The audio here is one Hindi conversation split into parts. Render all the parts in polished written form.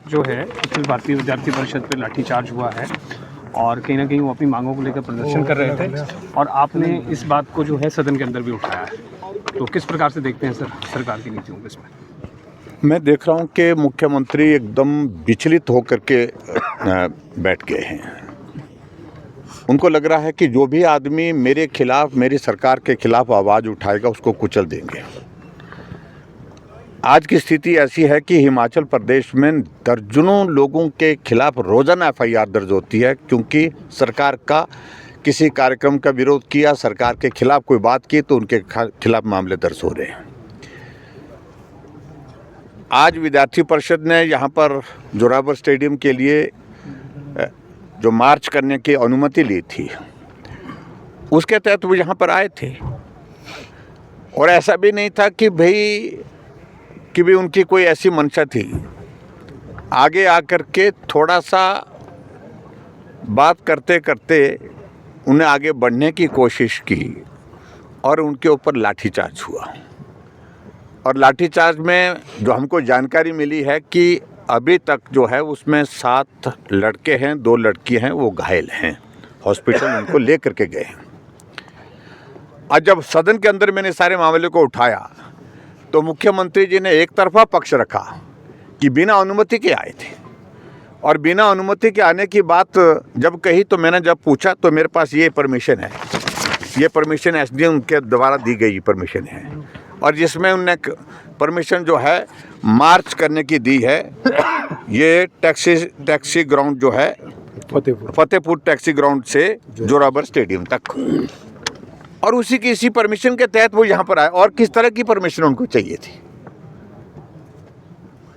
जो है अखिल भारतीय विद्यार्थी परिषद पे लाठीचार्ज हुआ है और कहीं ना कहीं वो अपनी मांगों को लेकर प्रदर्शन कर रहे थे और आपने इस बात को जो है सदन के अंदर भी उठाया है, तो किस प्रकार से देखते हैं सर सरकार की नीतियों को इसमें? मैं देख रहा हूं कि मुख्यमंत्री एकदम विचलित होकर के बैठ गए हैं। उनको लग रहा है कि जो भी आदमी मेरे खिलाफ, मेरी सरकार के खिलाफ आवाज़ उठाएगा उसको कुचल देंगे। आज की स्थिति ऐसी है कि हिमाचल प्रदेश में दर्जनों लोगों के खिलाफ रोजाना एफआईआर दर्ज होती है, क्योंकि सरकार का किसी कार्यक्रम का विरोध किया, सरकार के खिलाफ कोई बात की तो उनके खिलाफ मामले दर्ज हो रहे हैं। आज विद्यार्थी परिषद ने यहाँ पर जोरावर स्टेडियम के लिए जो मार्च करने की अनुमति ली थी, उसके तहत वो यहाँ पर आए थे और ऐसा भी नहीं था कि भी उनकी कोई ऐसी मंशा थी। आगे आकर के थोड़ा सा बात करते करते उन्हें आगे बढ़ने की कोशिश की और उनके ऊपर लाठीचार्ज हुआ। और लाठीचार्ज में जो हमको जानकारी मिली है कि अभी तक जो है उसमें 7 लड़के हैं, 2 लड़की हैं, वो घायल हैं, हॉस्पिटल उनको ले करके गए हैं। और जब सदन के अंदर मैंने सारे मामले को उठाया तो मुख्यमंत्री जी ने एक तरफा पक्ष रखा कि बिना अनुमति के आए थे, और बिना अनुमति के आने की बात जब कही तो मैंने जब पूछा तो मेरे पास ये परमिशन है, ये परमिशन एसडीएम के द्वारा दी गई परमिशन है, और जिसमें उनने परमिशन जो है मार्च करने की दी है। ये टैक्सी ग्राउंड जो है फतेहपुर टैक्सी ग्राउंड से जोरावर स्टेडियम तक, और उसी की इसी परमिशन के तहत वो यहाँ पर आए। और किस तरह की परमिशन उनको चाहिए थी?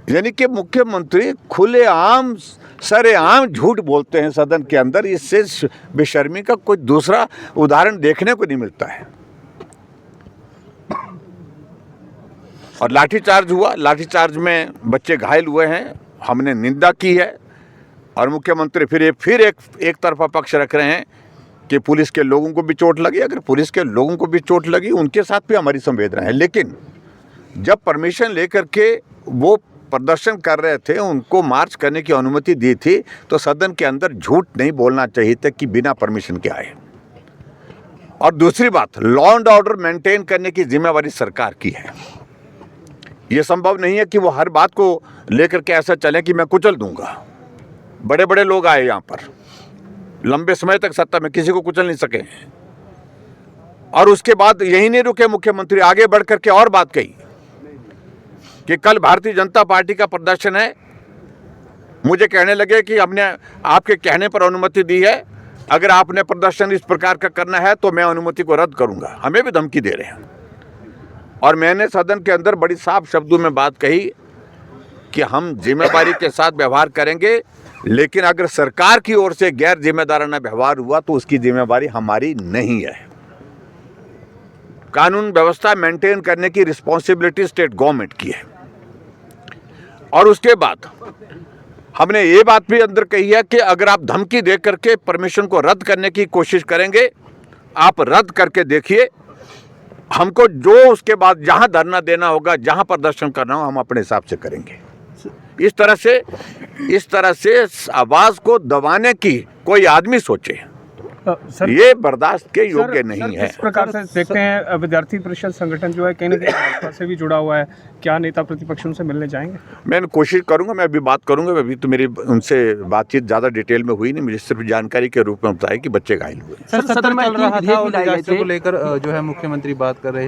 यानी कि मुख्यमंत्री खुलेआम सरेआम झूठ बोलते हैं सदन के अंदर। इससे बेशर्मी का कोई दूसरा उदाहरण देखने को नहीं मिलता है। और लाठीचार्ज हुआ, लाठीचार्ज में बच्चे घायल हुए हैं, हमने निंदा की है। और मुख्यमंत्री फिर एक तरफा पक्ष रख रहे हैं कि पुलिस के लोगों को भी चोट लगी। अगर पुलिस के लोगों को भी चोट लगी, उनके साथ भी हमारी संवेदना है, लेकिन जब परमिशन लेकर के वो प्रदर्शन कर रहे थे, उनको मार्च करने की अनुमति दी थी, तो सदन के अंदर झूठ नहीं बोलना चाहिए था कि बिना परमिशन के आए। और दूसरी बात, लॉ एंड ऑर्डर मेंटेन करने की जिम्मेवारी सरकार की है। ये संभव नहीं है कि वो हर बात को लेकर के ऐसा चले कि मैं कुचल दूंगा। बड़े बड़े लोग आए यहाँ पर, लंबे समय तक सत्ता में, किसी को कुचल नहीं सके। और उसके बाद यही नहीं रुके, मुख्यमंत्री आगे बढ़ करके और बात कही कि कल भारतीय जनता पार्टी का प्रदर्शन है। मुझे कहने लगे कि हमने आपके कहने पर अनुमति दी है, अगर आपने प्रदर्शन इस प्रकार का करना है तो मैं अनुमति को रद्द करूंगा। हमें भी धमकी दे रहे हैं। और मैंने सदन के अंदर बड़ी साफ शब्दों में बात कही कि हम जिम्मेदारी के साथ व्यवहार करेंगे, लेकिन अगर सरकार की ओर से गैर जिम्मेदाराना व्यवहार हुआ तो उसकी जिम्मेदारी हमारी नहीं है। कानून व्यवस्था मेंटेन करने की रिस्पॉन्सिबिलिटी स्टेट गवर्नमेंट की है। और उसके बाद हमने ये बात भी अंदर कही है कि अगर आप धमकी दे करके परमिशन को रद्द करने की कोशिश करेंगे, आप रद्द करके देखिए, हमको जो उसके बाद जहां धरना देना होगा, जहां प्रदर्शन करना हो, हम अपने हिसाब से करेंगे। इस तरह से आवाज को दबाने की कोई आदमी सोचे, सर, ये बर्दाश्त के योग्य नहीं है। इस प्रकार से देखते हैं विद्यार्थी परिषद संगठन जो है कहीं ना कहीं भाजपा से भी जुड़ा हुआ है, क्या नेता प्रतिपक्ष उनसे मिलने जाएंगे? मैं कोशिश करूंगा, मैं अभी बात करूंगा। अभी तो मेरी उनसे बातचीत ज़्यादा डिटेल में हुई नहीं, मुझे सिर्फ जानकारी के रूप में बताया कि बच्चे घायल हुए। सर, सदन में चल रहा था और विद्यार्थियों को लेकर जो है मुख्यमंत्री बात कर रहे थे।